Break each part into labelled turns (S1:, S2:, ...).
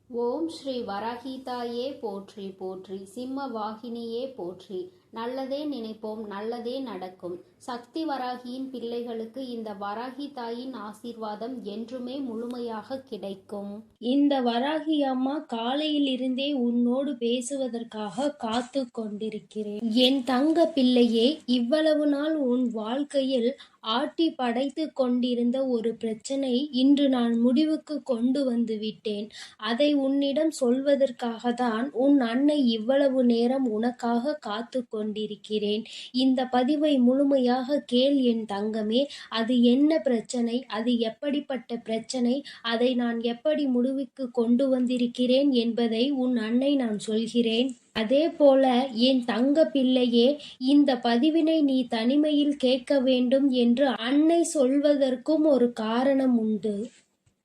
S1: ஓம் ஸ்ரீ வராகிதாயே போற்றி போற்றி, சிம்ம வாகினியே போற்றி. நல்லதே நினைப்போம், நல்லதே நடக்கும். சக்தி வராகியின் பிள்ளைகளுக்கு இந்த வராகி தாயின் ஆசீர்வாதம் என்றுமே முழுமையாக கிடைக்கும்.
S2: இந்த வராகி அம்மா காலையில் இருந்தே உன்னோடு பேசுவதற்காக காத்து கொண்டிருக்கிறேன். என் தங்க பிள்ளையே, இவ்வளவு நாள் உன் வாழ்க்கையில் ஆட்டி படைத்து கொண்டிருந்த ஒரு பிரச்சனை இன்று நான் முடிவுக்கு கொண்டு வந்து விட்டேன். அதை உன்னிடம் சொல்வதற்காக தான் உன் அன்னை இவ்வளவு நேரம் உனக்காக காத்து கொண்டிருக்கிறேன். இந்த பதிவை முழுமையாக கேள் என் தங்கமே. அது என்ன பிரச்சனை, அது எப்படிப்பட்ட பிரச்சனை, அதை நான் எப்படி முடிவுக்கு கொண்டு வந்திருக்கிறேன் என்பதை உன் அன்னை நான் சொல்கிறேன். அதே போல என் தங்க பிள்ளையே, இந்த பதிவினை நீ தனிமையில் கேட்க வேண்டும் என்று அன்னை சொல்வதற்கும் ஒரு காரணம் உண்டு.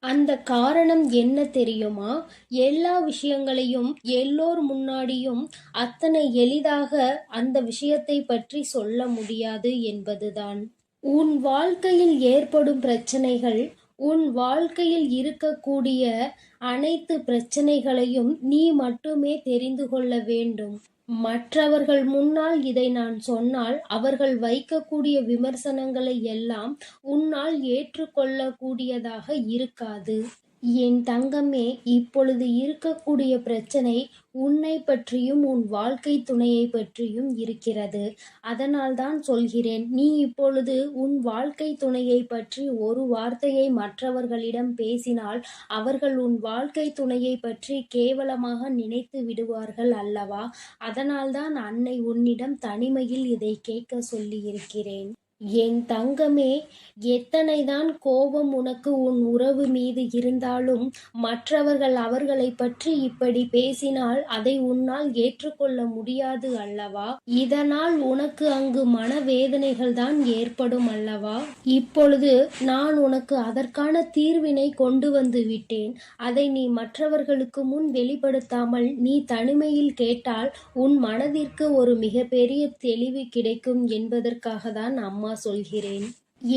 S2: அந்த காரணம் என்ன தெரியுமா? எல்லா விஷயங்களையும் எல்லோர் முன்னாடியும் அத்தனை எளிதாக அந்த விஷயத்தை பற்றி சொல்ல முடியாது என்பதுதான். உன் வாழ்க்கையில் ஏற்படும் பிரச்சனைகள், உன் வாழ்க்கையில் இருக்கக்கூடிய அனைத்து பிரச்சனைகளையும் நீ மட்டுமே தெரிந்து கொள்ள வேண்டும். மற்றவர்கள் முன்னால் இதை நான் சொன்னால் அவர்கள் வைக்கக்கூடிய விமர்சனங்களை எல்லாம் உன்னால் ஏற்றுக்கொள்ளக்கூடியதாக இருக்காது. என் தங்கமே, இப்பொழுது இருக்கக்கூடிய பிரச்சனை உன்னை பற்றியும் உன் வாழ்க்கை துணையை பற்றியும் இருக்கிறது. அதனால் தான் சொல்கிறேன், நீ இப்பொழுது உன் வாழ்க்கை துணையை பற்றி ஒரு வார்த்தையை மற்றவர்களிடம் பேசினால் அவர்கள் உன் வாழ்க்கை துணையை பற்றி கேவலமாக நினைத்து விடுவார்கள் அல்லவா? அதனால்தான் அன்னை உன்னிடம் தனிமையில் இதை கேட்க சொல்லியிருக்கிறேன். என் தங்கமே, எத்தனைதான் கோபம் உனக்கு உன் உறவு மீது இருந்தாலும் மற்றவர்கள் அவர்களை பற்றி இப்படி பேசினால் அதை உன்னால் ஏற்றுக்கொள்ள முடியாது அல்லவா? இதனால் உனக்கு அங்கு மனவேதனைகள் தான் ஏற்படும் அல்லவா? இப்பொழுது நான் உனக்கு அதற்கான தீர்வினை கொண்டு வந்து விட்டேன். அதை நீ மற்றவர்களுக்கு முன் வெளிப்படுத்தாமல் நீ தனிமையில் கேட்டால் உன் மனதிற்கு ஒரு மிகப்பெரிய தெளிவு கிடைக்கும் என்பதற்காக தான் அம்மா சொல்கிறேன்.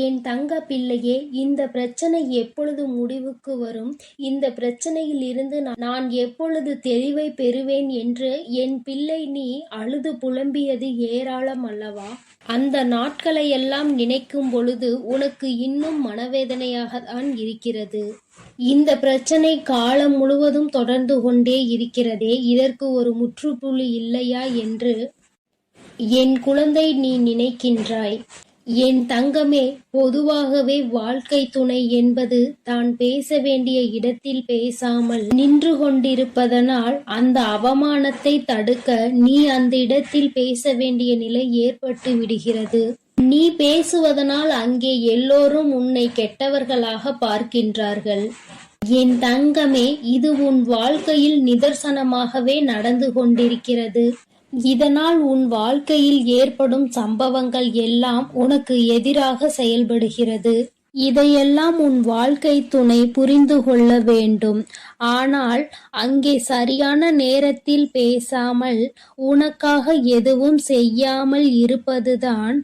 S2: என் தங்க பிள்ளையே, இந்த பிரச்சனை எப்பொழுது முடிவுக்கு வரும், இந்த பிரச்சனையில் இருந்து நான் எப்பொழுது தெளிவை பெறுவேன் என்று என் பிள்ளை நீ அழுது புலம்பியது ஏராளம் அல்லவா? அந்த நாட்களை எல்லாம் நினைக்கும் பொழுது உனக்கு இன்னும் மனவேதனையாக தான் இருக்கிறது. இந்த பிரச்சனை காலம் முழுவதும் தொடர்ந்து கொண்டே இருக்கிறதே, இதற்கு ஒரு முற்றுப்புள்ளி இல்லையா என்று என் குழந்தை நீ நினைக்கின்றாய். என் தங்கமே, பொதுவாகவே வாழ்க்கை துணை என்பது தான் பேச வேண்டிய இடத்தில் பேசாமல் நின்று கொண்டிருப்பதனால் அந்த அவமானத்தை தடுக்க நீ அந்த இடத்தில் பேச வேண்டிய நிலை ஏற்பட்டு விடுகிறது. நீ பேசுவதனால் அங்கே எல்லோரும் உன்னை கெட்டவர்களாக பார்க்கின்றார்கள். என் தங்கமே, இது உன் வாழ்க்கையில் நிதர்சனமாகவே நடந்து கொண்டிருக்கிறது. இதனால் உன் வாழ்க்கையில் ஏற்படும் சம்பவங்கள் எல்லாம் உனக்கு எதிராக செயல்படுகிறது. இதையெல்லாம் உன் வாழ்க்கை துணை புரிந்து கொள்ள வேண்டும். ஆனால் அங்கே சரியான நேரத்தில் பேசாமல் உனக்காக எதுவும் செய்யாமல் இருப்பதுதான்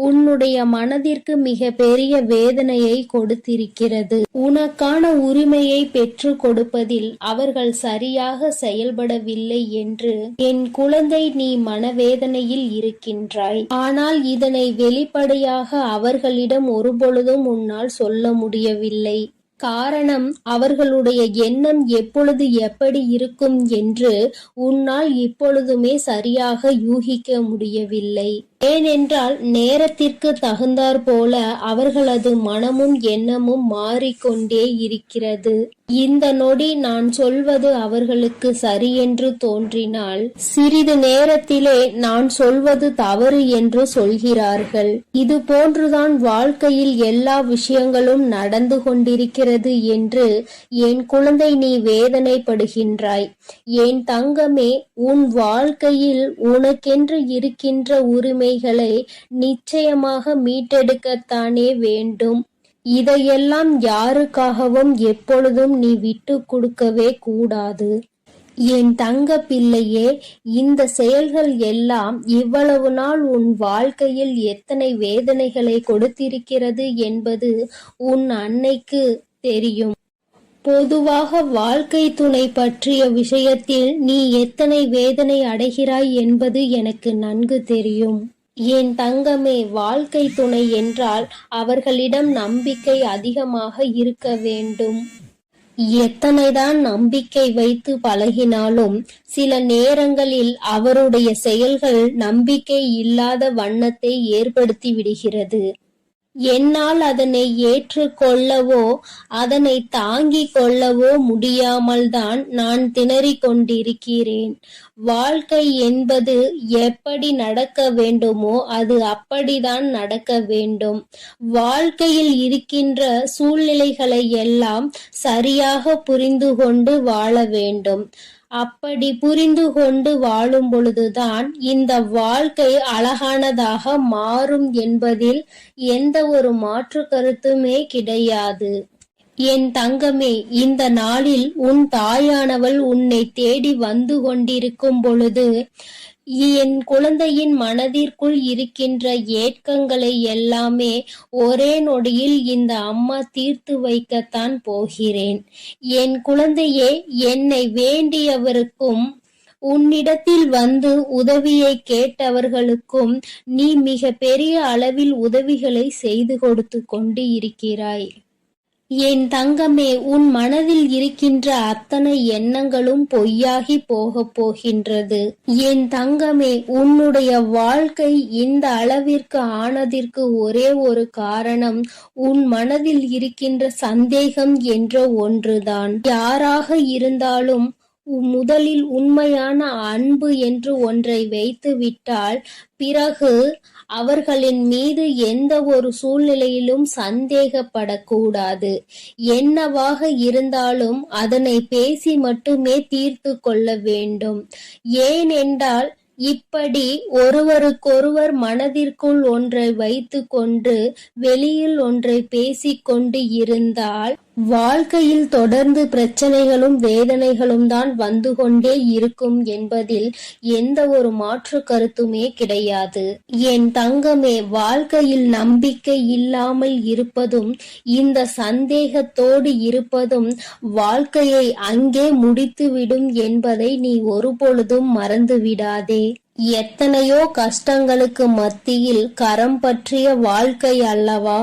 S2: உன்னுடைய மனதிற்கு மிக பெரிய வேதனையை கொடுத்திருக்கிறது. உனக்கான உரிமையை பெற்று கொடுப்பதில் அவர்கள் சரியாக செயல்படவில்லை என்று என் குழந்தை நீ மனவேதனையில் இருக்கின்றாய். ஆனால் இதனை வெளிப்படையாக அவர்களிடம் ஒருபொழுதும் உன்னால் சொல்ல முடியவில்லை. காரணம், அவர்களுடைய எண்ணம் எப்பொழுது எப்படி இருக்கும் என்று உன்னால் இப்பொழுதுமே சரியாக யூகிக்க முடியவில்லை. ஏனென்றால் நேரத்திற்கு தகுந்தாற் போல அவர்களது மனமும் எண்ணமும் மாறிக்கொண்டே இருக்கிறது. இந்த நொடி நான் சொல்வது அவர்களுக்கு சரியென்று தோன்றினால் சிறிது நேரத்திலே நான் சொல்வது தவறு என்று சொல்கிறார்கள். இது போன்றுதான் வாழ்க்கையில் எல்லா விஷயங்களும் நடந்து கொண்டிருக்கிறது என்று என் குழந்தை நீ வேதனைப்படுகின்றாய். என் தங்கமே, உன் வாழ்க்கையில் உனக்கென்று இருக்கின்ற உரிமைகளை நிச்சயமாக மீட்டெடுக்கத்தானே வேண்டும். இதையெல்லாம் யாருக்காகவும் எப்பொழுதும் நீ விட்டு கொடுக்கவே கூடாது. என் தங்க பிள்ளையே, இந்த செயல்கள் எல்லாம் இவ்வளவு நாள் உன் வாழ்க்கையில் எத்தனை வேதனைகளை கொடுத்திருக்கிறது என்பது உன் அன்னைக்கு தெரியும். பொதுவாக வாழ்க்கை துணை பற்றிய விஷயத்தில் நீ எத்தனை வேதனை அடைகிறாய் என்பது எனக்கு நன்கு தெரியும். என் தங்கமே, வாழ்க்கை துணை என்றால் அவர்களிடம் நம்பிக்கை அதிகமாக இருக்க வேண்டும். எத்தனைதான் நம்பிக்கை வைத்து பழகினாலும் சில நேரங்களில் அவருடைய செயல்கள் நம்பிக்கை இல்லாத வண்ணத்தை ஏற்படுத்தி விடுகிறது. என்னால் அதனை ஏற்றுக்கொள்ளவோ அதனை தாங்கிக் கொள்ளவோ முடியாமல்தான் நான் திணறிக் கொண்டிருக்கிறேன். வாழ்க்கை என்பது எப்படி நடக்க வேண்டுமோ அது அப்படிதான் நடக்க வேண்டும். வாழ்க்கையில் இருக்கின்ற சூழ்நிலைகளை எல்லாம் சரியாக புரிந்து கொண்டு வாழ வேண்டும். அப்படி புரிந்து கொண்டு வாழும் பொழுதுதான் இந்த வாழ்க்கை அழகானதாக மாறும் என்பதில் எந்த ஒரு மாற்று கருத்துமே கிடையாது. என் தங்கமே, இந்த நாளில் உன் தாயானவள் உன்னை தேடி வந்து கொண்டிருக்கும் பொழுது என் குழந்தையின் மனதிற்குள் இருக்கின்ற ஏக்கங்களை எல்லாமே ஒரே நொடியில் இந்த அம்மா தீர்த்து வைக்கத்தான் போகிறேன். என் குழந்தையே, என்னை வேண்டியவருக்கும் உன்னிடத்தில் வந்து உதவியை கேட்டவர்களுக்கும் நீ மிக பெரிய அளவில் உதவிகளை செய்து கொடுத்து கொண்டு இருக்கிறாய். என் தங்கமே, உன் மனதில் இருக்கின்ற அத்தனை எண்ணங்களும் பொய்யாகி போகப் போகின்றது. என் தங்கமே, உன்னுடைய வாழ்க்கை இந்த அளவிற்கு ஆனதற்கு ஒரே ஒரு காரணம் உன் மனதில் இருக்கின்ற சந்தேகம் என்ற ஒன்றுதான். யாராக இருந்தாலும் முதலில் உண்மையான அன்பு என்று ஒன்றை வைத்து விட்டால் பிறகு அவர்களின் மீது எந்த ஒரு சூழ்நிலையிலும் சந்தேகப்படக்கூடாது. என்னவாக இருந்தாலும் அதனை பேசி மட்டுமே தீர்த்து கொள்ள வேண்டும். ஏனென்றால் இப்படி ஒருவருக்கொருவர் மனதிற்குள் ஒன்றை வைத்து கொண்டு வெளியில் ஒன்றை பேசிக்கொண்டு இருந்தால் வாழ்க்கையில் தொடர்ந்து பிரச்சனைகளும் வேதனைகளும் தான் வந்து கொண்டே இருக்கும் என்பதில் எந்த ஒரு மாற்று கருத்துமே கிடையாது. என் தங்கமே, வாழ்க்கையில் நம்பிக்கை இல்லாமல் இருப்பதும் இந்த சந்தேகத்தோடு இருப்பதும் வாழ்க்கையை அங்கே முடித்துவிடும் என்பதை நீ ஒருபொழுதும் மறந்து விடாதே. எத்தனையோ கஷ்டங்களுக்கு மத்தியில் கரம் பற்றிய வாழ்க்கை அல்லவா?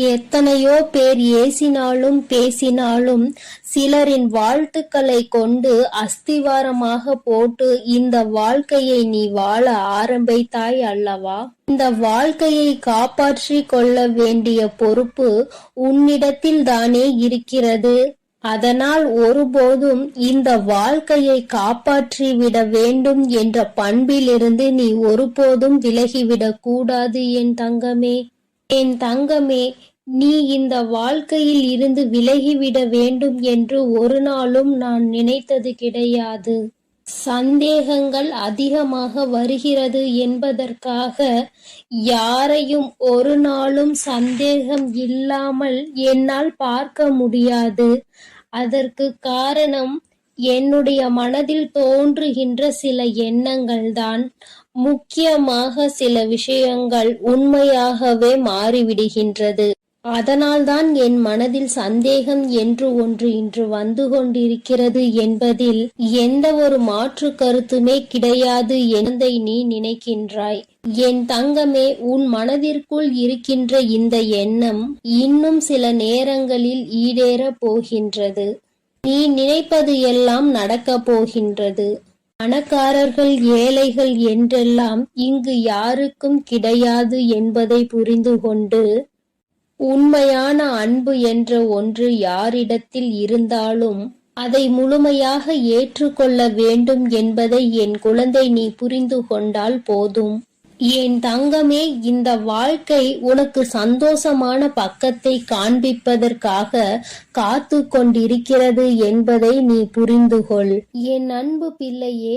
S2: எத்தனையோ பேர் ஏசினாலும் பேசினாலும் சிலரின் வாழ்த்துக்களை கொண்டு அஸ்திவாரமாக போட்டு இந்த வாழ்க்கையை நீ வாழ ஆரம்பித்தாய் அல்லவா? இந்த வாழ்க்கையை காப்பாற்றி கொள்ள வேண்டிய பொறுப்பு உன்னிடத்தில் தானே இருக்கிறது. அதனால் ஒருபோதும் இந்த வாழ்க்கையை காப்பாற்றி விட வேண்டும் என்ற பண்பிலிருந்து நீ ஒருபோதும் விலகிவிடக் கூடாது என் தங்கமே. என் தங்கமே, நீ இந்த வாழ்க்கையில் இருந்து விலகிவிட வேண்டும் என்று ஒரு நாளும் நான் நினைத்தது கிடையாது. சந்தேகங்கள் அதிகமாக வருகிறது என்பதற்காக யாரையும் ஒரு நாளும் சந்தேகம் இல்லாமல் என்னால் பார்க்க முடியாது. அதற்கு காரணம் என்னுடைய மனதில் தோன்றுகின்ற சில எண்ணங்கள்தான். முக்கியமாக சில விஷயங்கள் உண்மையாகவே மாறிவிடுகின்றது. அதனால்தான் என் மனதில் சந்தேகம் என்று ஒன்று இன்று வந்து கொண்டிருக்கிறது என்பதில் எந்த ஒரு மாற்று கருத்துமே கிடையாது என்பதை நீ நினைக்கின்றாய். என் தங்கமே, உன் மனதிற்குள் இருக்கின்ற இந்த எண்ணம் இன்னும் சில நேரங்களில் ஈடேறப் போகின்றது. நீ நினைப்பது எல்லாம் நடக்கப் போகின்றது. பணக்காரர்கள் ஏழைகள் என்றெல்லாம் இங்கு யாருக்கும் கிடையாது என்பதை புரிந்து கொண்டு உண்மையான அன்பு என்ற ஒன்று யாரிடத்தில் இருந்தாலும் அதை முழுமையாக ஏற்றுக்கொள்ள வேண்டும் என்பதை என் குழந்தை நீ புரிந்து கொண்டால் போதும். என் தங்கமே, இந்த வாழ்க்கை உனக்கு சந்தோஷமான பக்கத்தை காண்பிப்பதற்காக காத்து கொண்டிருக்கிறது என்பதை நீ புரிந்து கொள். என் அன்பு பிள்ளையே,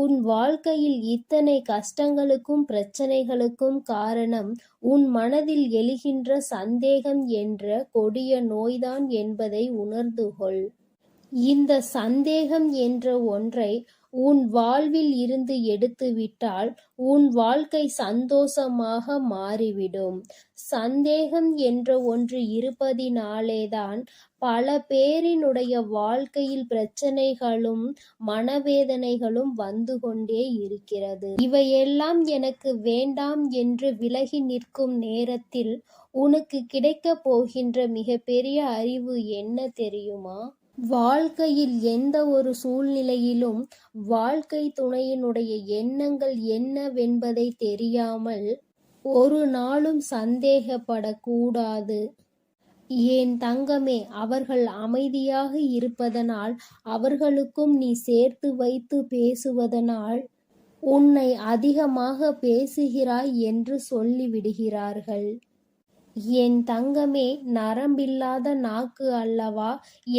S2: உன் வாழ்க்கையில் இத்தனை கஷ்டங்களுக்கும் பிரச்சனைகளுக்கும் காரணம் உன் மனதில் எழுகின்ற சந்தேகம் என்ற கொடிய நோய்தான் என்பதை உணர்ந்து கொள். இந்த சந்தேகம் என்ற ஒன்றை உன் வாழ்வில் இருந்து எடுத்துவிட்டால் உன் வாழ்க்கை சந்தோஷமாக மாறிவிடும். சந்தேகம் என்ற ஒன்று இருப்பதினாலேதான் பல பேரினுடைய வாழ்க்கையில் பிரச்சனைகளும் மனவேதனைகளும் வந்து கொண்டே இருக்கிறது. இவையெல்லாம் எனக்கு வேண்டாம் என்று விலகி நிற்கும் நேரத்தில் உனக்கு கிடைக்கப் போகின்ற மிகப்பெரிய அறிவு என்ன தெரியுமா? வாழ்க்கையில் எந்த ஒரு சூழ்நிலையிலும் வாழ்க்கை துணையினுடைய எண்ணங்கள் என்னவென்பதை தெரியாமல் ஒரு நாளும் சந்தேகப்படக்கூடாது. என் தங்கமே, அவர்கள் அமைதியாக இருப்பதனால், அவர்களுக்கும் நீ சேர்த்து வைத்து பேசுவதனால் உன்னை அதிகமாக பேசுகிறாய் என்று சொல்லிவிடுகிறார்கள். என் தங்கமே, நரம்பில்லாத நாக்கு அல்லவா,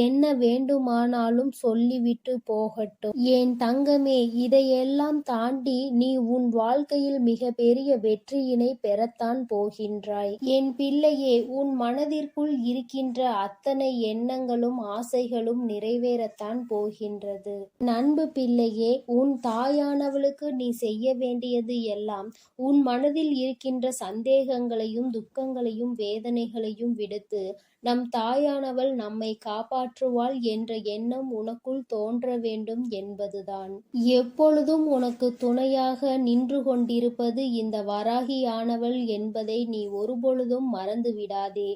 S2: என்ன வேண்டுமானாலும் சொல்லிவிட்டு போகட்டும். என் தங்கமே, இதையெல்லாம் தாண்டி நீ உன் வாழ்க்கையில் மிக பெரிய வெற்றியினை பெறத்தான் போகின்றாய். என் பிள்ளையே, உன் மனதிற்குள் இருக்கின்ற அத்தனை எண்ணங்களும் ஆசைகளும் நிறைவேறத்தான் போகின்றது. அன்பு பிள்ளையே, உன் தாயானவளுக்கு நீ செய்ய வேண்டியது எல்லாம் உன் மனதில் இருக்கின்ற சந்தேகங்களையும் துக்கங்களையும் வேதனைகளையும் விடுத்து நம் தாயானவள் நம்மை காப்பாற்றுவாள் என்ற எண்ணம் உனக்குள் தோன்ற வேண்டும் என்பதுதான். எப்பொழுதும் உனக்கு துணையாக நின்று கொண்டிருப்பது இந்த வராகியானவள் என்பதை நீ ஒருபொழுதும் மறந்து விடாதே.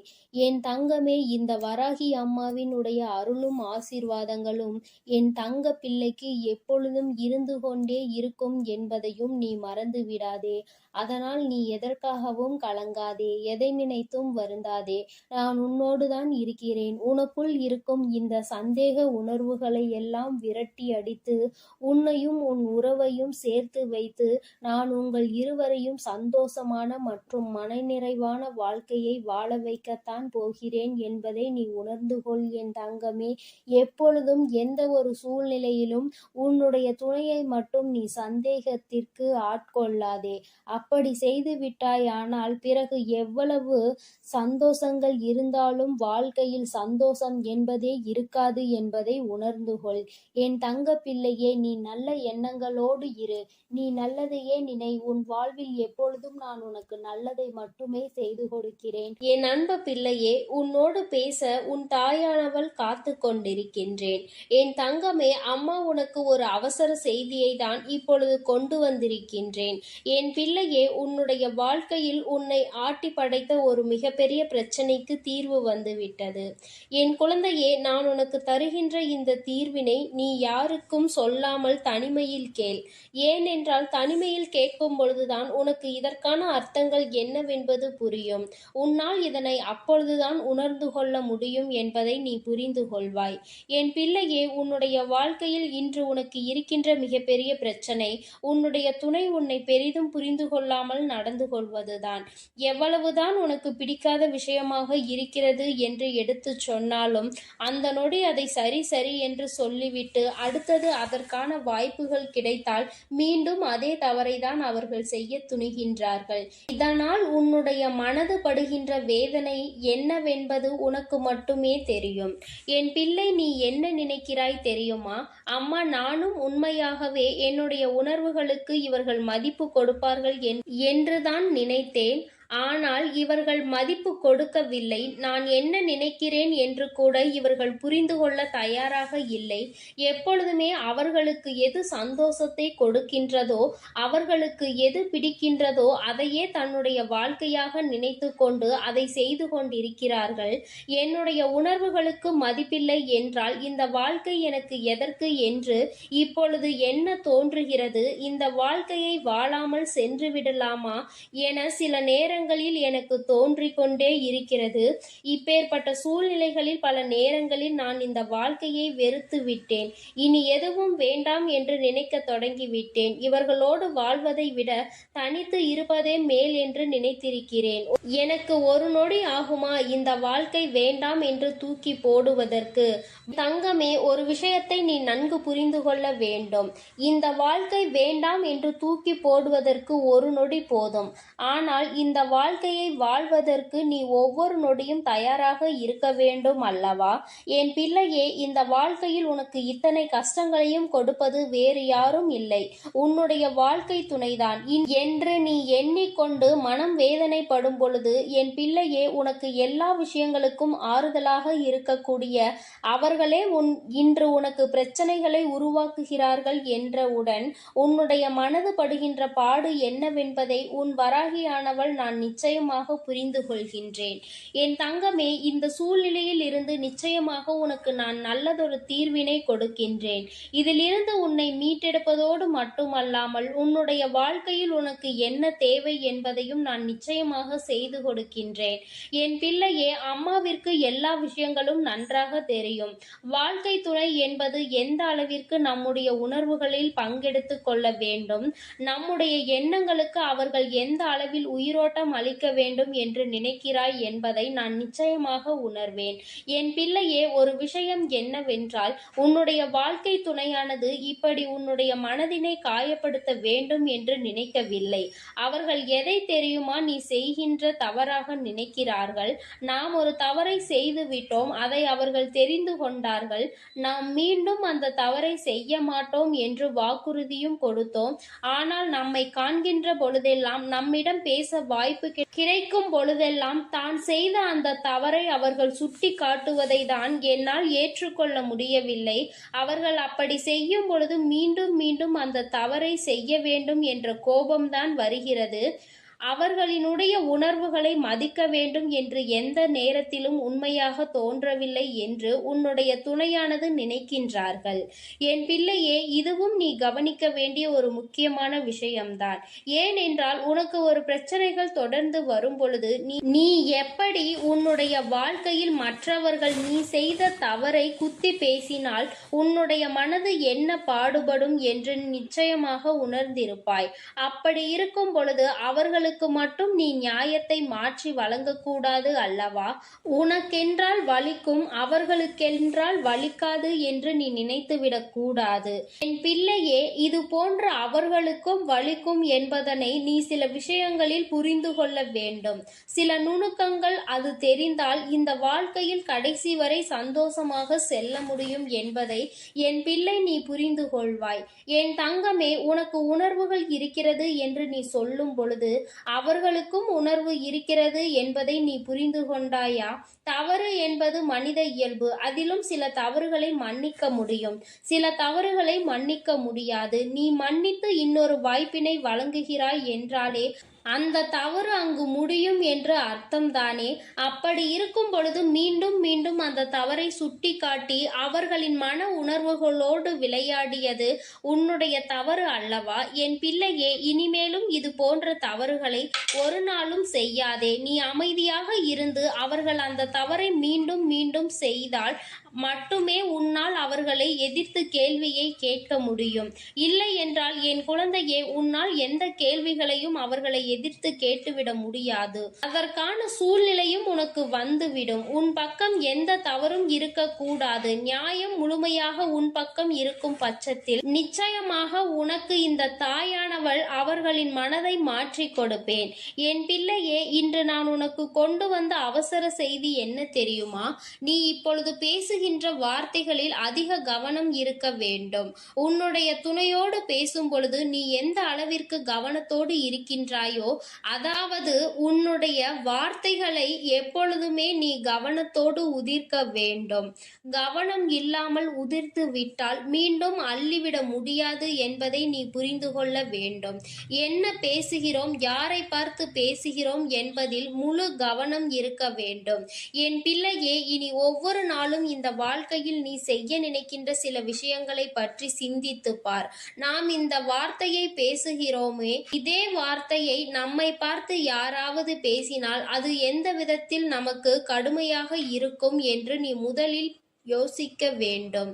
S2: என் தங்கமே, இந்த வராகி அம்மாவினுடைய அருளும் ஆசீர்வாதங்களும் என் தங்க பிள்ளைக்கு எப்பொழுதும் இருந்து கொண்டே இருக்கும் என்பதையும் நீ மறந்து விடாதே. அதனால் நீ எதற்காகவும் கலங்காதே, எதை நினைத்தும் வருந்தாதே. நான் உன்னோடுதான் இருக்கிறேன். உனக்குள் இருக்கும் இந்த சந்தேக உணர்வுகளை எல்லாம் விரட்டி அடித்து உன்னையும் உன் உறவையும் சேர்த்து வைத்து நான் உங்கள் இருவரையும் சந்தோஷமான மற்றும் மனநிறைவான வாழ்க்கையை வாழ வைக்கத்தான் போகிறேன் என்பதை நீ உணர்ந்து கொள் என் தங்கமே. எப்பொழுதும் எந்த ஒரு சூழ்நிலையிலும் உன்னுடைய துணையை மட்டும் நீ சந்தேகத்திற்கு ஆட்கொள்ளாதே. அப்படி செய்து விட்டாயானால் பிறகு எவ்வளவு சந்தோஷங்கள் இருந்தாலும் வாழ்க்கையில் சந்தோஷம் என்பதே இருக்காது என்பதை உணர்ந்து கொள். என் தங்க பிள்ளையே, நீ நல்ல எண்ணங்களோடு இரு. நீ நல்லதையே நினை. உன் வாழ்வில் எப்பொழுதும் நான் உனக்கு நல்லதை மட்டுமே செய்து கொடுக்கிறேன். என் அன்பு பிள்ளையே, உன்னோடு பேச உன் தாயானவள் காத்து கொண்டிருக்கின்றேன். என் தங்கமே, அம்மா உனக்கு ஒரு அவசர செய்தியை தான் இப்பொழுது கொண்டு வந்திருக்கின்றேன். என் பிள்ளையே, உன்னுடைய வாழ்க்கையில் உன்னை ஆட்டி படைத்த ஒரு மிகப்பெரிய பிரச்சனைக்கு தீர்வு வந்துவிட்டது. என் குழந்தையே, நான் உனக்கு தருகின்ற இந்த தீர்வினை நீ யாருக்கும் சொல்லாமல் தனிமையில் கேள். ஏனென்றால் தனிமையில் கேட்கும் பொழுதுதான் உனக்கு இதற்கான அர்த்தங்கள் என்னவென்பது புரியும். உன்னால் இதனை அப்பொழுதுதான் உணர்ந்து கொள்ள முடியும் என்பதை நீ புரிந்து கொள்வாய். என் பிள்ளையே, உன்னுடைய வாழ்க்கையில் இன்று உனக்கு இருக்கின்ற மிகப்பெரிய பிரச்சனை உன்னுடைய துணை உன்னை பெரிதும் புரிந்து கொள்ளாமல் நடந்து கொள்வதுதான். எவ்வளவுதான் உனக்கு பிடிக்காத விஷயமாக இருக்கிறது என்று எடுத்து சொன்னாலும் அந்த நொடி அதை சரி சரி என்று சொல்லிவிட்டு அடுத்தது அதற்கான வாய்ப்புகள் கிடைத்தால் மீண்டும் அதே தவறை தான் அவர்கள் செய்ய துணிகின்றார்கள். இதனால் உன்னுடைய மனது படுகின்ற வேதனை என்னவென்பது உனக்கு மட்டுமே தெரியும். என் பிள்ளை, நீ என்ன நினைக்கிறாய் தெரியுமா? அம்மா, நானும் உண்மையாகவே என்னுடைய உணர்வுகளுக்கு இவர்கள் மதிப்பு கொடுப்பார்கள் என்றுதான் நினைத்தேன். ஆனால் இவர்கள் மதிப்பு கொடுக்கவில்லை. நான் என்ன நினைக்கிறேன் என்று கூட இவர்கள் புரிந்து கொள்ள தயாராக இல்லை. எப்பொழுதுமே அவர்களுக்கு எது சந்தோஷத்தை கொடுக்கின்றதோ, அவர்களுக்கு எது பிடிக்கின்றதோ அதையே தன்னுடைய வாழ்க்கையாக நினைத்து கொண்டு அதை செய்து கொண்டிருக்கிறார்கள். என்னுடைய உணர்வுகளுக்கு மதிப்பில்லை என்றால் இந்த வாழ்க்கை எனக்கு எதற்கு என்று இப்பொழுது என்ன தோன்றுகிறது? இந்த வாழ்க்கையை வாழாமல் சென்று விடலாமா என சில நேரங்களில் எனக்கு தோன்றிக் கொண்டே இருக்கிறது. இப்பேற்பட்ட சூழ்நிலைகளில் பல நேரங்களில் நான் இந்த வாழ்க்கையை வெறுத்து விட்டேன். இனி எதுவும் வேண்டாம் என்று நினைக்க தொடங்கிவிட்டேன். இவர்களோடு வாழ்வதை விட தனித்து இருப்பதே மேல் என்று நினைத்திருக்கிறேன். எனக்கு ஒரு நொடி ஆகுமா இந்த வாழ்க்கை வேண்டாம் என்று தூக்கி போடுவதற்கு? தங்கமே, ஒரு விஷயத்தை நீ நன்கு புரிந்து கொள்ள வேண்டும். இந்த வாழ்க்கை வேண்டாம் என்று தூக்கி போடுவதற்கு ஒரு நொடி போதும். ஆனால் இந்த வாழ்க்கையை வாழ்வதற்கு நீ ஒவ்வொரு நொடியும் தயாராக இருக்க வேண்டும் அல்லவா? என் பிள்ளையே, இந்த வாழ்க்கையில் உனக்கு இத்தனை கஷ்டங்களையும் கொடுப்பது வேறு யாரும் இல்லை, உன்னுடைய வாழ்க்கை துணைதான் என்று நீ எண்ணிக்கொண்டு மனம் வேதனைப்படும் பொழுது, என் பிள்ளையே, உனக்கு எல்லா விஷயங்களுக்கும் ஆறுதலாக இருக்கக்கூடிய அவர்களே இன்று உனக்கு பிரச்சனைகளை உருவாக்குகிறார்கள் என்றவுடன் உன்னுடைய மனது படுகின்ற பாடு என்னவென்பதை உன் வராகியானவள் நான் நிச்சயமாக புரிந்து கொள்கின்றேன். என் தங்கமே, இந்த சூழ்நிலையில் இருந்து நிச்சயமாக உனக்கு நான் நல்லதொரு தீர்வினை கொடுக்கின்றேன். இதிலிருந்து உன்னை மீட்டெடுப்பதோடு மட்டுமல்லாமல் உன்னுடைய வாழ்க்கையில் உனக்கு என்ன தேவை என்பதையும் நான் நிச்சயமாக செய்து கொடுக்கின்றேன். என் பிள்ளையே, அம்மாவிற்கு எல்லா விஷயங்களும் நன்றாக தெரியும். வாழ்க்கை துணை என்பது எந்த அளவிற்கு நம்முடைய உணர்வுகளில் பங்கெடுத்துக் கொள்ள வேண்டும், நம்முடைய எண்ணங்களுக்கு அவர்கள் எந்த அளவில் உயிரோட்டம் அளிக்க வேண்டும் என்று நினைக்கிறாய் என்பதை நான் நிச்சயமாக உணர்வேன். என் பிள்ளையே, ஒரு விஷயம் என்னவென்றால், உன்னுடைய வாழ்க்கை துணையானது இப்படி உன்னுடைய மனதினை காயப்படுத்த வேண்டும் என்று நினைக்கவில்லை. அவர்கள் எதை தெரியுமா நீ செய்கின்ற தவறாக நினைக்கிறார்கள். நாம் ஒரு தவறை செய்து விட்டோம், அதை அவர்கள் தெரிந்து கொண்டார்கள். நாம் மீண்டும் அந்த தவறை செய்ய மாட்டோம் என்று வாக்குறுதியும் கொடுத்தோம். ஆனால் நம்மை காண்கின்ற பொழுதெல்லாம், நம்மிடம் பேச வாய்ப்பு கிடைக்கும் பொழுதெல்லாம் தான் செய்த அந்த தவறை அவர்கள் சுட்டி காட்டுவதை தான் என்னால் ஏற்றுக்கொள்ள முடியவில்லை. அவர்கள் அப்படி செய்யும் பொழுது மீண்டும் மீண்டும் அந்த தவறை செய்ய வேண்டும் என்ற கோபம்தான் வருகிறது. அவர்களினுடைய உணர்வுகளை மதிக்க வேண்டும் என்று எந்த நேரத்திலும் உண்மையாக தோன்றவில்லை என்று உன்னுடைய துணையானது நினைக்கின்றார்கள். என் பிள்ளையே, இதுவும் நீ கவனிக்க வேண்டிய ஒரு முக்கியமான விஷயம்தான். ஏனென்றால், உனக்கு ஒரு பிரச்சனைகள் தொடர்ந்து வரும் பொழுது நீ எப்படி உன்னுடைய வாழ்க்கையில் மற்றவர்கள் நீ செய்த தவறை குத்தி பேசினால் உன்னுடைய மனது என்ன பாடுபடும் என்று நிச்சயமாக உணர்ந்திருப்பாய். அப்படி இருக்கும் பொழுது அவர்களுக்கு மட்டும் நீ நியாயத்தை மாற்றி வழங்கக்கூடாது அல்லவா? உனக்கென்றால் வலிக்கும், அவர்களுக்கென்றால் வலிக்காது என்று நீ நினைத்துவிடக் கூடாது. என் பிள்ளையே, இது போன்ற அவர்களுக்கும் வலிக்கும் என்பதனை நீ சில விஷயங்களில் புரிந்து கொள்ள வேண்டும். சில நுணுக்கங்கள் அது தெரிந்தால் இந்த வாழ்க்கையில் கடைசி வரை சந்தோஷமாக செல்ல முடியும் என்பதை என் பிள்ளை நீ புரிந்து கொள்வாய். என் தங்கமே, உனக்கு உணர்வுகள் இருக்கிறது என்று நீ சொல்லும் பொழுது அவர்களுக்கும் உணர்வு இருக்கிறது என்பதை நீ புரிந்து கொண்டாயா? தவறு என்பது மனித இயல்பு. அதிலும் சில தவறுகளை மன்னிக்க முடியும், சில தவறுகளை மன்னிக்க முடியாது. நீ மன்னித்து இன்னொரு வாய்ப்பினை வழங்குகிறாய் என்றாலே அந்த தவறு அங்கு முடியும் என்று அர்த்தம்தானே? அப்படி இருக்கும் பொழுது மீண்டும் மீண்டும் அந்த தவறை சுட்டி காட்டி அவர்களின் மன உணர்வுகளோடு விளையாடியது உன்னுடைய தவறு அல்லவா? என் பிள்ளையே, இனிமேலும் இது போன்ற தவறுகளை ஒரு நாளும் செய்யாதே. நீ அமைதியாக இருந்து அவர்கள் அந்த தவறை மீண்டும் மீண்டும் செய்தால் மட்டுமே உன்னால் அவர்களை எதிர்த்து கேள்வியை கேட்க முடியும். இல்லை என்றால் என் குழந்தையே, உன்னால் எந்த கேள்விகளையும் அவர்களை எதிர்த்து கேட்டுவிட முடியாது. அதற்கான சூழ்நிலையும் உனக்கு வந்துவிடும். உன் பக்கம் எந்த தவறும் இருக்கக்கூடாது. நியாயம் முழுமையாக உன் பக்கம் இருக்கும் பட்சத்தில் நிச்சயமாக உனக்கு இந்த தாயானவள் அவர்களின் மனதை மாற்றி கொடுப்பேன். என் பிள்ளையே, இன்று நான் உனக்கு கொண்டு வந்த அவசர செய்தி என்ன தெரியுமா? நீ இப்பொழுது பேசுகின்ற வார்த்தைகளில் அதிக கவனம் இருக்க வேண்டும். உன்னுடைய துணையோடு பேசும் பொழுது நீ எந்த அளவிற்கு கவனத்தோடு இருக்கின்றாயோ, அதாவது உன்னுடைய வார்த்தைகளை எப்பொழுதுமே நீ கவனத்தோடு உதிர்க்க வேண்டும். கவனம் இல்லாமல் உதிர்த்து விட்டால் மீண்டும் அள்ளிவிட முடியாது என்பதை நீ புரிந்து கொள்ள வேண்டும். என்ன பேசுகிறோம், யாரை பார்த்து பேசுகிறோம் என்பதில் முழு கவனம் இருக்க வேண்டும். என் பிள்ளையே, இனி ஒவ்வொரு நாளும் இந்த வாழ்க்கையில் நீ செய்ய நினைக்கின்ற சில விஷயங்களை பற்றி சிந்தித்து பார். நாம் இந்த வார்த்தையை பேசுகிறோமே, இதே வார்த்தையை நம்மை பார்த்து யாராவது பேசினால் அது எந்த விதத்தில் நமக்கு கடுமையாக இருக்கும் என்று நீ முதலில் யோசிக்க வேண்டும்.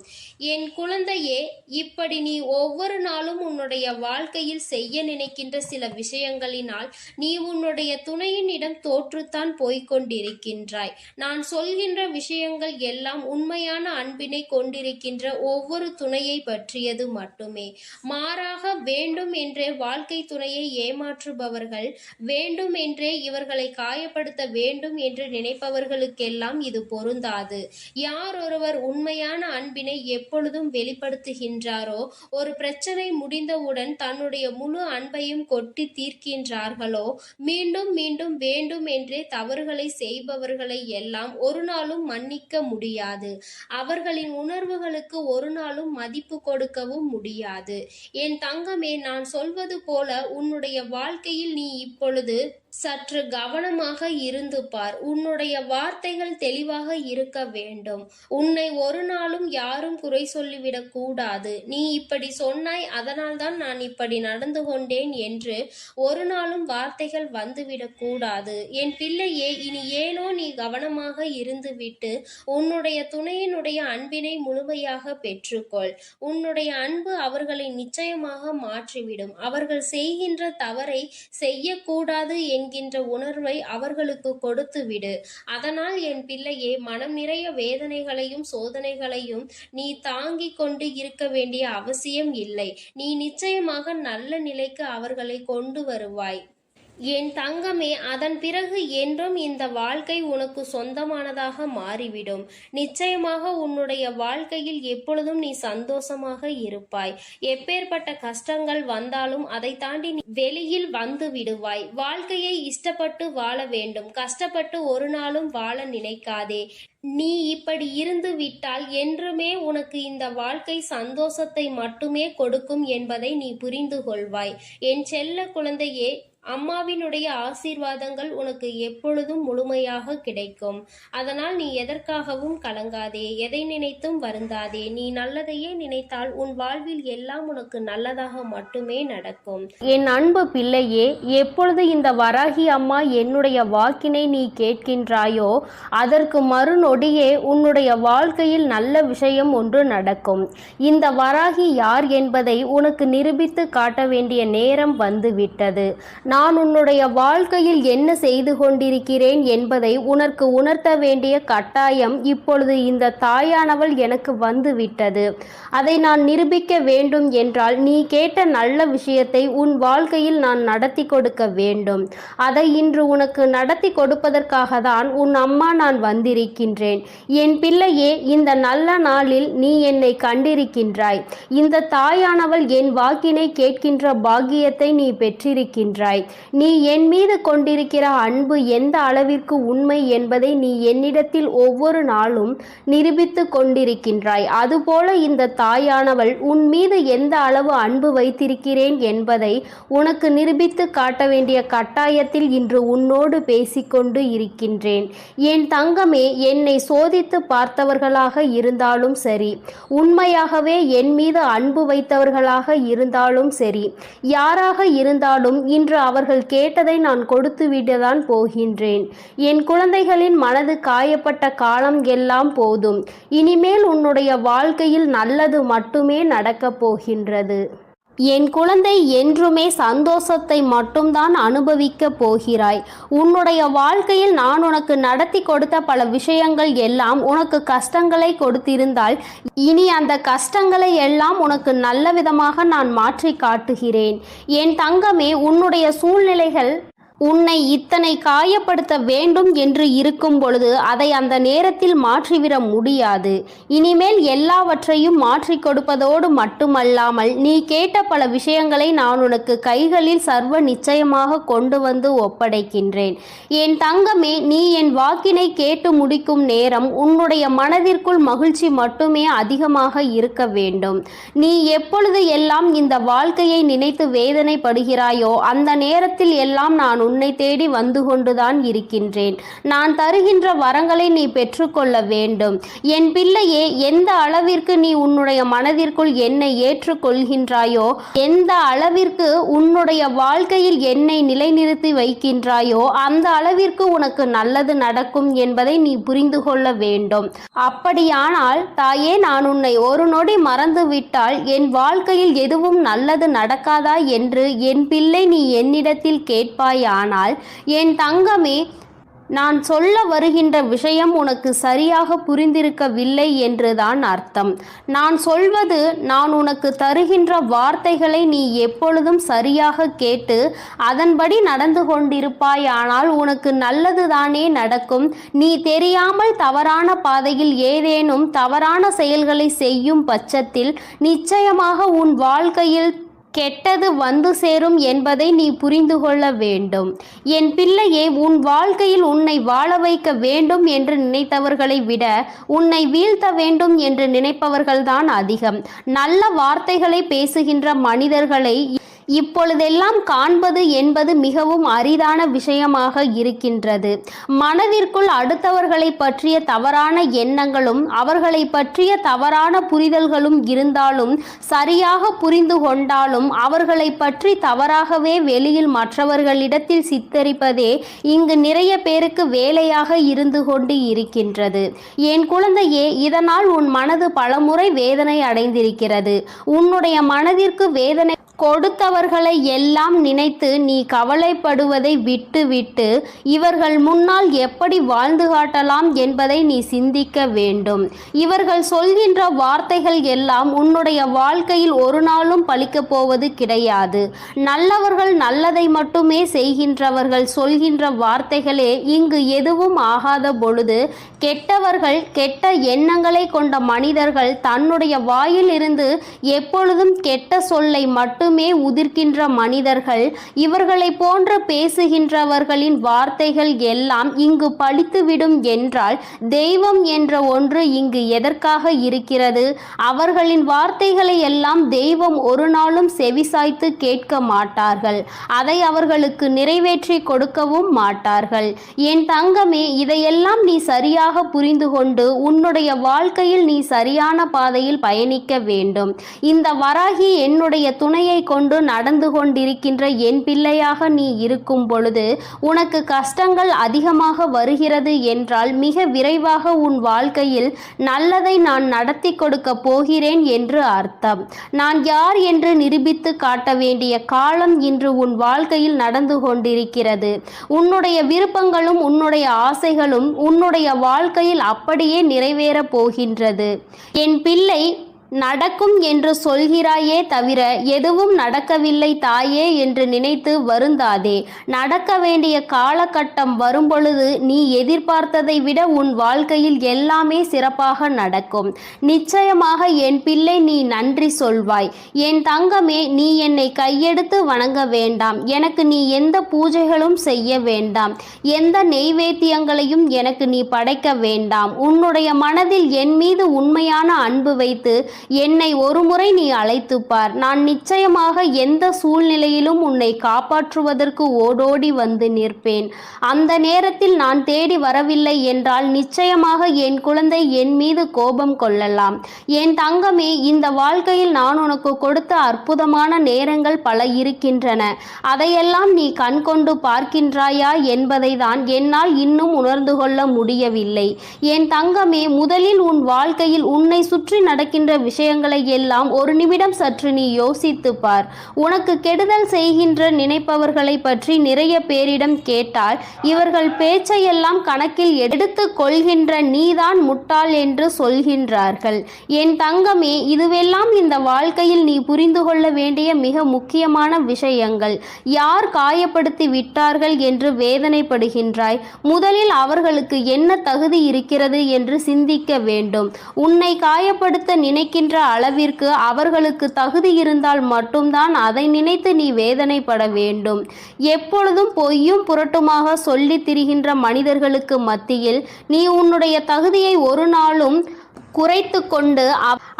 S2: என் குழந்தையே, இப்படி நீ ஒவ்வொரு நாளும் உன்னுடைய வாழ்க்கையில் செய்ய நினைக்கின்ற சில விஷயங்களினால் நீ உன்னுடைய துணையினிடம் தோற்றுத்தான் போய்கொண்டிருக்கின்றாய். நான் சொல்கின்ற விஷயங்கள் எல்லாம் உண்மையான அன்பினை கொண்டிருக்கின்ற ஒவ்வொரு துணையை பற்றியது மட்டுமே. மாறாக வேண்டும் என்றே வாழ்க்கை துணையை ஏமாற்றுபவர்கள், வேண்டும் என்றே இவர்களை காயப்படுத்த வேண்டும் என்று நினைப்பவர்களுக்கெல்லாம் இது பொருந்தாது. யார் ஒருவர் உண்மையான அன்பினை எப்பொழுதும் வெளிப்படுத்துகின்றாரோ, ஒரு பிரச்சனை முடிந்தவுடன் தன்னுடைய முழு அன்பையும் கொட்டி தீர்க்கின்றார்களோ, மீண்டும் மீண்டும் வேண்டும் என்றே தவறுகளை செய்பவர்களை எல்லாம் ஒரு நாளும் மன்னிக்க முடியாது. அவர்களின் உணர்வுகளுக்கு ஒரு நாளும் மதிப்பு கொடுக்கவும் முடியாது. என் தங்கமே, நான் சொல்வது போல உன்னுடைய வாழ்க்கையில் நீ இப்பொழுது சற்று கவனமாக இருந்து பார். உன்னுடைய வார்த்தைகள் தெளிவாக இருக்க வேண்டும். உன்னை ஒரு நாளும் யாரும் குறை சொல்லிவிடக் கூடாது. நீ இப்படி சொன்னாய், அதனால்தான் நான் இப்படி நடந்து கொண்டேன் என்று ஒரு நாளும் வார்த்தைகள் வந்துவிடக் கூடாது. என் பிள்ளையே, இனி ஏனோ நீ கவனமாக இருந்துவிட்டு உன்னுடைய துணையினுடைய அன்பினை முழுமையாக பெற்றுக்கொள். உன்னுடைய அன்பு அவர்களை நிச்சயமாக மாற்றிவிடும். அவர்கள் செய்கின்ற தவறை செய்யக்கூடாது என்கின்ற உணர்வை அவர்களுக்கு கொடுத்து விடு. அதனால் என் பிள்ளையே, மனம் நிறைய வேதனைகளையும் சோதனைகளையும் நீ தாங்கிக் கொண்டு இருக்க வேண்டிய அவசியம் இல்லை. நீ நிச்சயமாக நல்ல நிலைக்கு அவர்களை கொண்டு வருவாய். என் தங்கமே, அதன் பிறகு என்றும் இந்த வாழ்க்கை உனக்கு சொந்தமானதாக மாறிவிடும். நிச்சயமாக உன்னுடைய வாழ்க்கையில் எப்பொழுதும் நீ சந்தோஷமாக இருப்பாய். எப்பேற்பட்ட கஷ்டங்கள் வந்தாலும் அதை தாண்டி நீ வெளியில் வந்து விடுவாய். வாழ்க்கையை இஷ்டப்பட்டு வாழ வேண்டும். கஷ்டப்பட்டு ஒரு நாளும் வாழ நினைக்காதே. நீ இப்படி இருந்து விட்டால் என்றுமே உனக்கு இந்த வாழ்க்கை சந்தோஷத்தை மட்டுமே கொடுக்கும் என்பதை நீ புரிந்து கொள்வாய். என் செல்ல குழந்தையே, அம்மாவினுடைய ஆசீர்வாதங்கள் உனக்கு எப்பொழுதும் முழுமையாக கிடைக்கும். அதனால் நீ எதற்காகவும் கலங்காதே, எதை நினைத்தும் வருந்தாதே. நீ நல்லதையே நினைத்தால் உன் வாழ்வில் எல்லாம் உனக்கு நல்லதாக மட்டுமே நடக்கும்.
S1: என் அன்பு பிள்ளையே, எப்பொழுது இந்த வராகி அம்மா என்னுடைய வாக்கினை நீ கேட்கின்றாயோ, அதற்கு மறுநொடியே உன்னுடைய வாழ்க்கையில் நல்ல விஷயம் ஒன்று நடக்கும். இந்த வராகி யார் என்பதை உனக்கு நிரூபித்து காட்ட வேண்டிய நேரம் வந்துவிட்டது. நான் உன்னுடைய வாழ்க்கையில் என்ன செய்து கொண்டிருக்கிறேன் என்பதை உனக்கு உணர்த்த வேண்டிய கட்டாயம் இப்பொழுது இந்த தாயானவள் எனக்கு வந்துவிட்டது. அதை நான் நிரூபிக்க வேண்டும் என்றால் நீ கேட்ட நல்ல விஷயத்தை உன் வாழ்க்கையில் நான் நடத்தி கொடுக்க வேண்டும். அதை இன்று உனக்கு நடத்தி கொடுப்பதற்காக தான் உன் அம்மா நான் வந்திருக்கின்றேன். என் பிள்ளையே, இந்த நல்ல நாளில் நீ என்னை கண்டிருக்கின்றாய். இந்த தாயானவள் என் வாக்கினை கேட்கின்ற பாக்கியத்தை நீ பெற்றிருக்கின்றாய். நீ என் மீது கொண்டிருக்கிற அன்பு எந்த அளவிற்கு உண்மை என்பதை நீ என்னிடத்தில் ஒவ்வொரு நாளும் நிரூபித்து கொண்டிருக்கின்றாய். அதுபோல இந்த தாயானவள் உன் மீது எந்த அளவு அன்பு வைத்திருக்கிறேன் என்பதை உனக்கு நிரூபித்து காட்ட வேண்டிய கட்டாயத்தில் இன்று உன்னோடு பேசிக்கொண்டு இருக்கின்றேன். என் தங்கமே, என்னை சோதித்து பார்த்தவர்களாக இருந்தாலும் சரி, உண்மையாகவே என் மீது அன்பு வைத்தவர்களாக இருந்தாலும் சரி, யாராக இருந்தாலும் இன்று அவர்கள் கேட்டதை நான் கொடுத்து விடத்தான் போகின்றேன். என் குழந்தைகளின் மனது காயப்பட்ட காலம் எல்லாம் போதும். இனிமேல் உன்னுடைய வாழ்க்கையில் நல்லது மட்டுமே நடக்கப் போகின்றது. என் குழந்தை, என்றுமே சந்தோஷத்தை மட்டும்தான் அனுபவிக்க போகிறாய். உன்னுடைய வாழ்க்கையில் நான் உனக்கு நடத்தி கொடுத்த பல விஷயங்கள் எல்லாம் உனக்கு கஷ்டங்களை கொடுத்திருந்தால் இனி அந்த கஷ்டங்களை எல்லாம் உனக்கு நல்ல விதமாக நான் மாற்றி காட்டுகிறேன். என் தங்கமே, உன்னுடைய சூழ்நிலைகள் உன்னை இத்தனை காயப்படுத்த வேண்டும் என்று இருக்கும் பொழுது அதை அந்த நேரத்தில் மாற்றிவிட முடியாது. இனிமேல் எல்லாவற்றையும் மாற்றி கொடுப்பதோடு மட்டுமல்லாமல் நீ கேட்ட பல விஷயங்களை நான் உனக்கு கைகளில் சர்வ நிச்சயமாக கொண்டு வந்து ஒப்படைக்கின்றேன். என் தங்கமே, நீ என் வாக்கினை கேட்டு முடிக்கும் நேரம் உன்னுடைய மனதிற்குள் மகிழ்ச்சி மட்டுமே அதிகமாக இருக்க வேண்டும். நீ எப்பொழுது எல்லாம் இந்த வாழ்க்கையை நினைத்து வேதனைப்படுகிறாயோ அந்த நேரத்தில் எல்லாம் நான் உன்னை தேடி வந்து கொண்டுதான் இருக்கின்றேன். நான் தருகின்ற வரங்களை நீ பெற்றுக்கொள்ள வேண்டும். என் பிள்ளையே, எந்த அளவிற்கு நீ உன்னுடைய மனதிற்குள் என்னை ஏற்றுக்கொள்கின்றாயோ, எந்த அளவிற்கு உன்னுடைய வாழ்க்கையில் என்னை நிலைநிறுத்தி வைக்கின்றாயோ, அந்த அளவிற்கு உனக்கு நல்லது நடக்கும் என்பதை நீ புரிந்து கொள்ள வேண்டும். அப்படியானால் தாயே, நான் உன்னை ஒரு நொடி மறந்துவிட்டால் என் வாழ்க்கையில் எதுவும் நல்லது நடக்காதா என்று என் பிள்ளை நீ என்னிடத்தில் கேட்பாயானால், என் தங்கமே, நான் சொல்ல வருகின்ற விஷயம் உனக்கு சரியாக புரிந்திருக்கவில்லை என்றுதான் அர்த்தம். நான் சொல்வது, நான் உனக்கு தருகின்ற வார்த்தைகளை நீ எப்பொழுதும் சரியாக கேட்டு அதன்படி நடந்து கொண்டிருப்பாயானால் உனக்கு நல்லதுதானே நடக்கும். நீ தெரியாமல் தவறான பாதையில் ஏதேனும் தவறான செயல்களை செய்யும் பட்சத்தில் நிச்சயமாக உன் வாழ்க்கையில் கெட்டது வந்து சேரும் என்பதை நீ புரிந்து கொள்ள வேண்டும். என் பிள்ளையே, உன் வாழ்க்கையில் உன்னை வாழ வைக்க வேண்டும் என்று நினைத்தவர்களை விட உன்னை வீழ்த்த வேண்டும் என்று நினைப்பவர்கள்தான் அதிகம். நல்ல வார்த்தைகளை பேசுகின்ற மனிதர்களை இப்பொழுதெல்லாம் காண்பது என்பது மிகவும் அரிதான விஷயமாக இருக்கின்றது. மனதிற்குள் அடுத்தவர்களை பற்றிய தவறான எண்ணங்களும் அவர்களை பற்றிய தவறான புரிதல்களும் இருந்தாலும், சரியாக புரிந்து கொண்டாலும் அவர்களை பற்றி தவறாகவே வெளியில் மற்றவர்களிடத்தில் சித்தரிப்பதே இங்கு நிறைய பேருக்கு வேலையாக இருந்து கொண்டு இருக்கின்றது. என் குழந்தையே, இதனால் உன் மனது பலமுறை வேதனை அடைந்திருக்கிறது. உன்னுடைய மனதிற்கு வேதனை கொடுத்தவர்களை எல்லாம் நினைத்து நீ கவலைப்படுவதை விட்டுவிட்டு இவர்கள் முன்னால் எப்படி வாழ்ந்து காட்டலாம் என்பதை நீ சிந்திக்க வேண்டும். இவர்கள் சொல்கின்ற வார்த்தைகள் எல்லாம் உன்னுடைய வாழ்க்கையில் ஒரு நாளும் பலிக்கப் போவது கிடையாது. நல்லவர்கள் நல்லதை மட்டுமே செய்கின்றவர்கள் சொல்கின்ற வார்த்தைகளே இங்கு எதுவும் ஆகாத பொழுது, கெட்டவர்கள், கெட்ட எண்ணங்களை கொண்ட மனிதர்கள் தன்னுடைய வாயில் இருந்து எப்பொழுதும் கெட்ட சொல்லை மட்டுமே உதிர்க்கின்ற மனிதர்கள், இவர்களை போன்ற பேசுகின்றவர்களின் வார்த்தைகள் எல்லாம் இங்கு பலித்துவிடும் என்றால் தெய்வம் என்ற ஒன்று இங்கு எதற்காக இருக்கிறது? அவர்களின் வார்த்தைகளை எல்லாம் தெய்வம் ஒரு நாளும் செவிசாய்த்து கேட்க மாட்டார்கள். அதை அவர்களுக்கு நிறைவேற்றி கொடுக்கவும் மாட்டார்கள். என் தங்கமே, இதையெல்லாம் நீ சரியாக புரிந்து கொண்டு உன்னுடைய வாழ்க்கையில் நீ சரியான பாதையில் பயணிக்க வேண்டும். இந்த வராகி என்னுடைய துணையை கொண்டு நடந்து கொண்டிருக்கின்ற என் பிள்ளையாக நீ இருக்கும் பொழுது உனக்கு கஷ்டங்கள் அதிகமாக வருகிறது என்றால் மிக விரைவாக உன் வாழ்க்கையில் நல்லதை நான் நடத்தி கொடுக்க போகிறேன் என்று அர்த்தம். நான் யார் என்று நிரூபித்து காட்ட வேண்டிய காலம் இன்று உன் வாழ்க்கையில் நடந்து கொண்டிருக்கிறது. உன்னுடைய விருப்பங்களும் உன்னுடைய ஆசைகளும் உன்னுடைய வாழ்க்கையில் அப்படியே நிறைவேறப் போகின்றது. என் பிள்ளை, நடக்கும் என்று சொல்கிறாயே தவிர எதுவும் நடக்கவில்லை தாயே என்று நினைத்து வருந்தாதே. நடக்க வேண்டிய காலகட்டம் வரும்பொழுது நீ எதிர்பார்த்ததை விட உன் வாழ்க்கையில் எல்லாமே சிறப்பாக நடக்கும். நிச்சயமாக என் பிள்ளை, நீ நன்றி சொல்வாய். என் தங்கமே, நீ என்னை கையெடுத்து வணங்க வேண்டாம். எனக்கு நீ எந்த பூஜைகளும் செய்ய வேண்டாம். எந்த நெய்வேத்தியங்களையும் எனக்கு நீ படைக்க வேண்டாம். உன்னுடைய மனதில் என் மீது உண்மையான அன்பு வைத்து என்னை ஒருமுறை நீ அழைத்து பார். நான் நிச்சயமாக எந்த சூழ்நிலையிலும் உன்னை காப்பாற்றுவதற்கு ஓடோடி வந்து நிற்பேன். அந்த நேரத்தில் நான் தேடி வரவில்லை என்றால் நிச்சயமாக என் குழந்தை என் மீது கோபம் கொள்ளலாம். என் தங்கமே, இந்த வாழ்க்கையில் நான் உனக்கு கொடுத்த அற்புதமான நேரங்கள் பல இருக்கின்றன. அதையெல்லாம் நீ கண் கொண்டு பார்க்கின்றாயா என்பதை தான் என்னால் இன்னும் உணர்ந்து கொள்ள முடியவில்லை. என் தங்கமே, முதலில் உன் வாழ்க்கையில் உன்னை சுற்றி நடக்கின்ற விஷயங்களை எல்லாம் ஒரு நிமிடம் சற்று நீ யோசித்து பார். உனக்கு கெடுதல் செய்கின்ற நினைப்பவர்களை பற்றி நிறைய பேரிடம் கேட்டால் இவர்கள் பேச்சையெல்லாம் கணக்கில் எடுத்து கொள்கின்ற நீதான் முட்டாள் என்று சொல்கின்றார்கள். என் தங்கமே, இதுவெல்லாம் இந்த வாழ்க்கையில் நீ புரிந்து கொள்ள வேண்டிய மிக முக்கியமான விஷயங்கள். யார் காயப்படுத்தி விட்டார்கள் என்று வேதனைப்படுகின்றாய்? முதலில் அவர்களுக்கு என்ன தகுதி இருக்கிறது என்று சிந்திக்க வேண்டும். உன்னை காயப்படுத்த நினைக்கின்ற அளவிற்கு அவர்களுக்கு தகுதி இருந்தால் மட்டும்தான் அதை நினைத்து நீ வேதனைப்பட வேண்டும். எப்பொழுதும் பொய்யும் புரட்டுமாக சொல்லி திரிகின்ற மனிதர்களுக்கு மத்தியில் நீ உன்னுடைய தகுதியை ஒரு நாளும் குறைத்து கொண்டு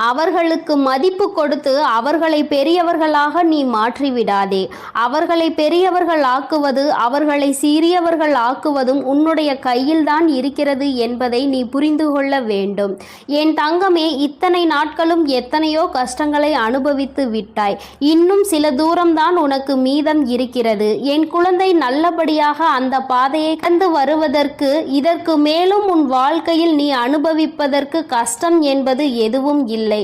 S1: அவர்களுக்கு மதிப்பு கொடுத்து அவர்களை பெரியவர்களாக நீ மாற்றிவிடாதே. அவர்களை பெரியவர்கள் ஆக்குவது அவர்களை சிறியவர்கள் ஆக்குவதும் உன்னுடைய கையில்தான் இருக்கிறது என்பதை நீ புரிந்து கொள்ள வேண்டும். என் தங்கமே, இத்தனை நாட்களும் எத்தனையோ கஷ்டங்களை அனுபவித்து விட்டாய். இன்னும் சில தூரம்தான் உனக்கு மீதம் இருக்கிறது. என் குழந்தை நல்லபடியாக அந்த பாதையை கடந்து வருவதற்கு இதற்கு மேலும் உன் வாழ்க்கையில் நீ அனுபவிப்பதற்கு கஷ்டம் என்பது எதுவும் இல்லை.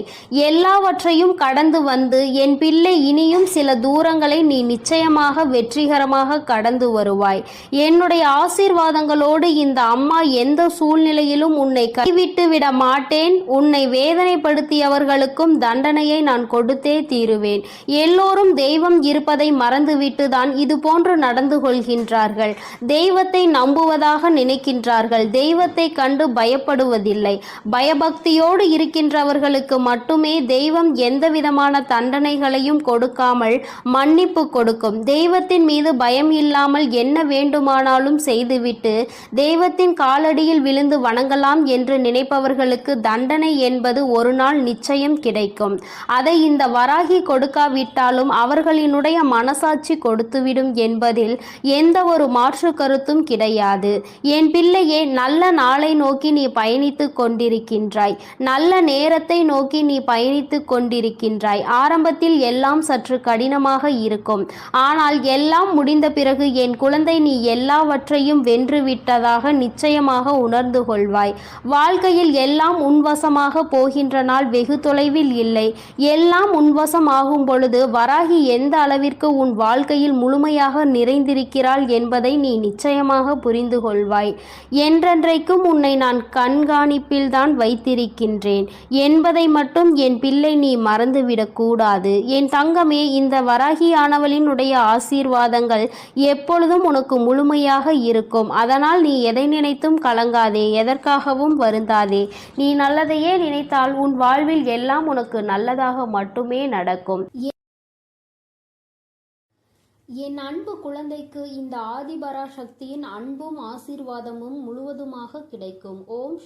S1: எல்லாவற்றையும் கடந்து வந்து என் பிள்ளை இனியும் சில தூரங்களை நீ நிச்சயமாக வெற்றிகரமாக கடந்து வருவாய். என்னுடைய ஆசீர்வாதங்களோடு இந்த அம்மா எந்த சூழ்நிலையிலும் உன்னை கைவிட்டு விட மாட்டேன். உன்னை வேதனைப்படுத்தியவர்களுக்கும் தண்டனையை நான் கொடுத்தே தீருவேன். எல்லோரும் தெய்வம் இருப்பதை மறந்துவிட்டுதான் இது போன்று நடந்து கொள்கின்றார்கள். தெய்வத்தை நம்புவதாக நினைக்கின்றார்கள். தெய்வத்தை கண்டு பயப்படுவதில்லை. பயபக்தியோடு இருக்கின்றவர்களுக்கு மட்டுமே தெய்வம் எந்தவிதமான தண்டனைகளையும் கொடுக்காமல் மன்னிப்பு கொடுக்கும். தெய்வத்தின் மீது பயம் இல்லாமல் என்ன வேண்டுமானாலும் செய்துவிட்டு தெய்வத்தின் காலடியில் விழுந்து வணங்கலாம் என்று நினைப்பவர்களுக்கு தண்டனை என்பது ஒரு நாள் நிச்சயம் கிடைக்கும். அதை இந்த வராகி கொடுக்காவிட்டாலும் அவர்களினுடைய மனசாட்சி கொடுத்துவிடும் என்பதில் எந்த ஒரு மாற்று கருத்தும் கிடையாது. என் பிள்ளையே, நல்ல நாளை நோக்கி நீ பயணித்துக் கொண்டிருக்கின்றாய். நல்ல நேரத்தை நோக்கி நீ பயணித்துக் கொண்டிருக்கின்றாய். ஆரம்பத்தில் எல்லாம் சற்று கடினமாக இருக்கும். ஆனால் எல்லாம் முடிந்த பிறகு என் குழந்தை, நீ எல்லாவற்றையும் வென்றுவிட்டதாக நிச்சயமாக உணர்ந்து கொள்வாய். வாழ்க்கையில் எல்லாம் உன்வசமாக போகின்ற நாள் வெகு தொலைவில் இல்லை. எல்லாம் உன்வசம் ஆகும் பொழுது வராகி எந்த அளவிற்கு உன் வாழ்க்கையில் முழுமையாக நிறைந்திருக்கிறாள் என்பதை நீ நிச்சயமாக புரிந்து கொள்வாய். என்றென்றைக்கும் உன்னை நான் கண்காணிப்பில்தான் வைத்திருக்கின்றேன் என்பதை மட்டும் என் பிள்ளை நீ மறந்துவிடக் கூடாது. என் தங்கமே, இந்த வராகியானவளினுடைய ஆசீர்வாதங்கள் எப்பொழுதும் உனக்கு முழுமையாக இருக்கும். அதனால் நீ எதை நினைத்தும் கலங்காதே, எதற்காகவும் வருந்தாதே. நீ நல்லதையே நினைத்தால் உன் வாழ்வில் எல்லாம் உனக்கு நல்லதாக மட்டுமே நடக்கும். என் அன்பு குழந்தைக்கு இந்த ஆதிபராசக்தியின் அன்பும் ஆசீர்வாதமும் முழுவதுமாக கிடைக்கும். ஓம்